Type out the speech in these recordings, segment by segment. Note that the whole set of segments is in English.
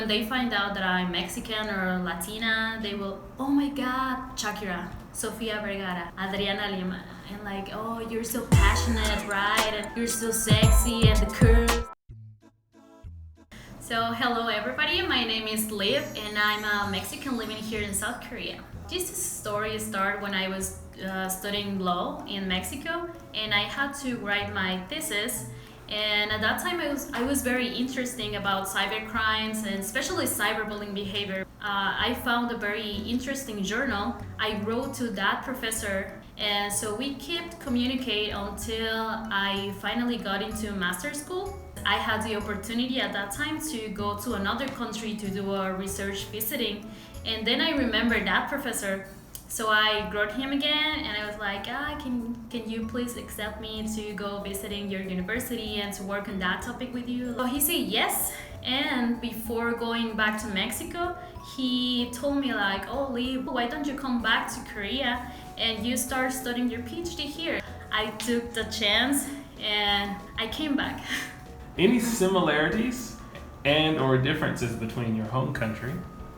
when they find out that I'm Mexican or Latina, they will, oh my God, Shakira, Sofia Vergara, Adriana Lima, and like, oh, you're so passionate, right? And you're so sexy, and the curves. So hello everybody, my name is Liv and I'm a Mexican living here in South Korea. This story started when I was studying law in Mexico and I had to write my thesis, and at that time I was very interested about cybercrimes and especially cyberbullying behavior. I found a very interesting journal. I wrote to that professor, and so we kept communicate until I finally got into master's school. I had the opportunity at that time to go to another country to do a research visiting, and then I remember that professor. So I wrote him again and I was like, can you please accept me to go visiting your university and to work on that topic with you? So he said yes, and before going back to Mexico, he told me like, oh Lee, why don't you come back to Korea and you start studying your PhD here? I took the chance and I came back. Any similarities and or differences between your home country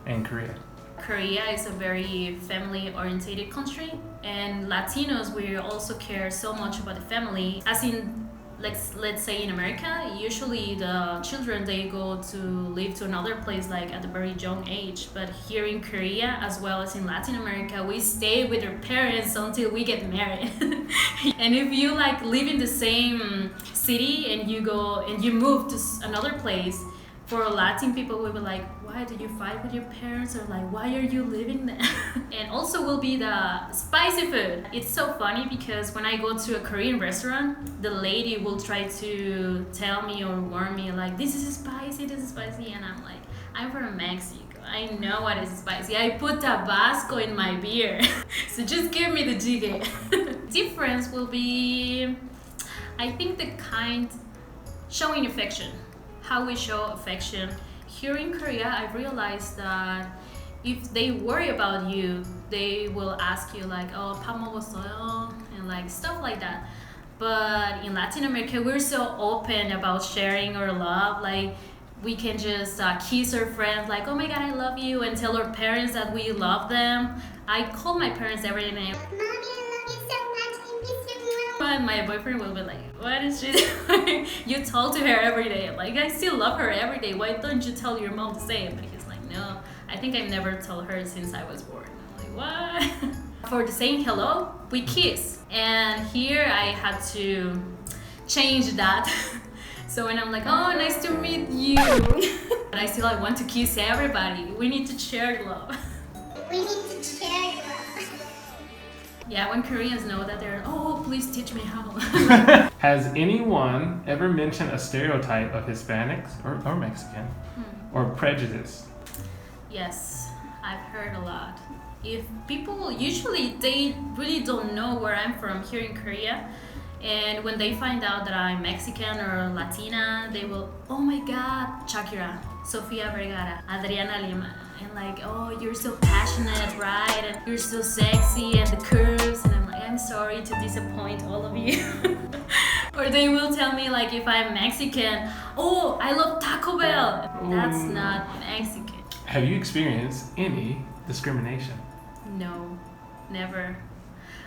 and Korea? Korea is a very family-oriented country, and Latinos, we also care so much about the family. As in, let's say in America, usually the children, they go to live to another place like at a very young age. But here in Korea, as well as in Latin America, we stay with our parents until we get married. And if you like live in the same city and you go and you move to another place, for Latin people will be like, why did you fight with your parents? Or like, why are you living there? And also will be the spicy food. It's so funny because when I go to a Korean restaurant, the lady will try to tell me or warn me like, this is spicy, and I'm like, I'm from Mexico, I know what is spicy. I put Tabasco in my beer. So just give me the jjigae. Difference will be, I think, the kind showing affection. How we show affection. Here in Korea, I realized that if they worry about you, they will ask you like, oh, 밥 먹었어요? And like stuff like that. But in Latin America, we're so open about sharing our love. Like we can just kiss our friends like, oh my God, I love you, and tell our parents that we love them. I call my parents every day. And my boyfriend will be like, what is she doing? You talk to her every day. Like, I still love her every day. Why don't you tell your mom the same? But he's like, no, I think I've never told her since I was born. I'm like, what? For the saying hello, we kiss. And here I had to change that. So when I'm like, oh, nice to meet you. But I still want to kiss everybody. We need to share love. We need to share love. Yeah, when Koreans know that they're, oh, please teach me how. Has anyone ever mentioned a stereotype of Hispanics or Mexican or prejudice? Yes, I've heard a lot. If people, usually they really don't know where I'm from here in Korea, and when they find out that I'm Mexican or Latina, they will, oh my God, Shakira, Sofia Vergara, Adriana Lima, and like, oh, you're so passionate, right? And you're so sexy, and the curves, and I'm like, I'm sorry to disappoint all of you. Or they will tell me like, if I'm Mexican, oh, I love Taco Bell. That's not Mexican. Have you experienced any discrimination? No, never.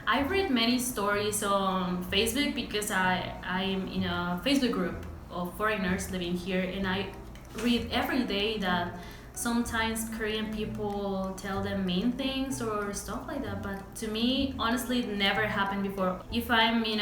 I read many stories on Facebook because I'm in a Facebook group of foreigners living here, and I read every day that sometimes Korean people tell them mean things or stuff like that. But to me, honestly, it never happened before. If I'm in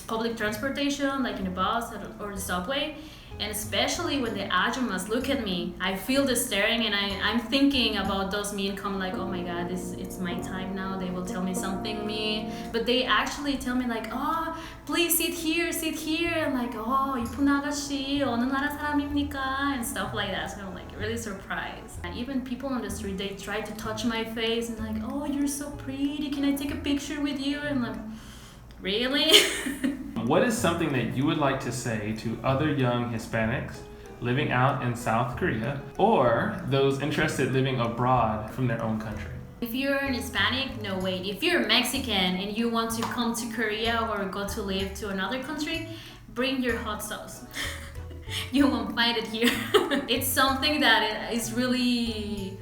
public transportation, like in a bus or the subway, and especially when the ajumas look at me, I feel the staring, and I'm thinking about those mean come like, oh my God, it's my time now. They will tell me something mean, but they actually tell me like, oh, please sit here, and like, oh, 이쁜 아가씨, 어느 나라 사람입니까? And stuff like that. So I'm like really surprised. And even people on the street, they try to touch my face and like, oh, you're so pretty. Can I take a picture with you? And I'm like, really? What is something that you would like to say to other young Hispanics living out in South Korea or those interested living abroad from their own country? If you're an Hispanic, no wait. If you're Mexican and you want to come to Korea or go to live to another country, bring your hot sauce. You won't find it here. It's something that is really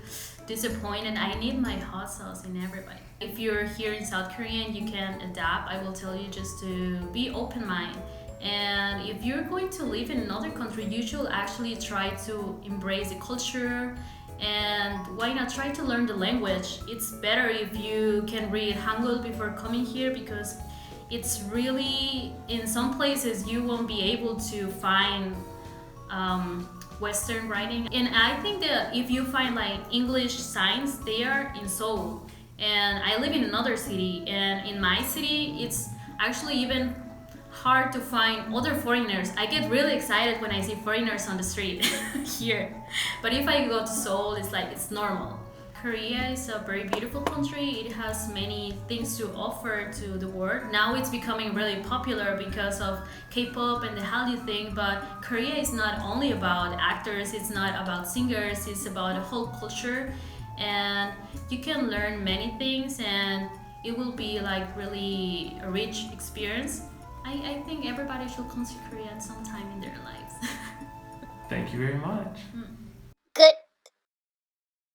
disappointing. I need my hot sauce in everybody. If you're here in South Korea and you can adapt, I will tell you just to be open-minded. And if you're going to live in another country, you should actually try to embrace the culture. And why not try to learn the language? It's better if you can read Hangul before coming here, because it's really, in some places you won't be able to find Western writing. And I think that if you find like English signs, they are in Seoul. And I live in another city, and in my city, it's actually even hard to find other foreigners. I get really excited when I see foreigners on the street here. But if I go to Seoul, it's like it's normal. Korea is a very beautiful country. It has many things to offer to the world. Now it's becoming really popular because of K-pop and the Hallyu thing, but Korea is not only about actors, it's not about singers, it's about the whole culture. And you can learn many things, and it will be like really a rich experience. I think everybody should come to Korea sometime in their lives. Thank you very much. Good.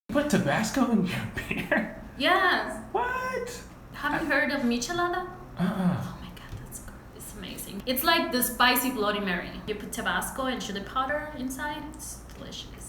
You put Tabasco in your beer? Yes. What? Have you heard of michelada? Oh my god, that's good. It's amazing. It's like the spicy Bloody Mary. You put Tabasco and chili powder inside. It's delicious.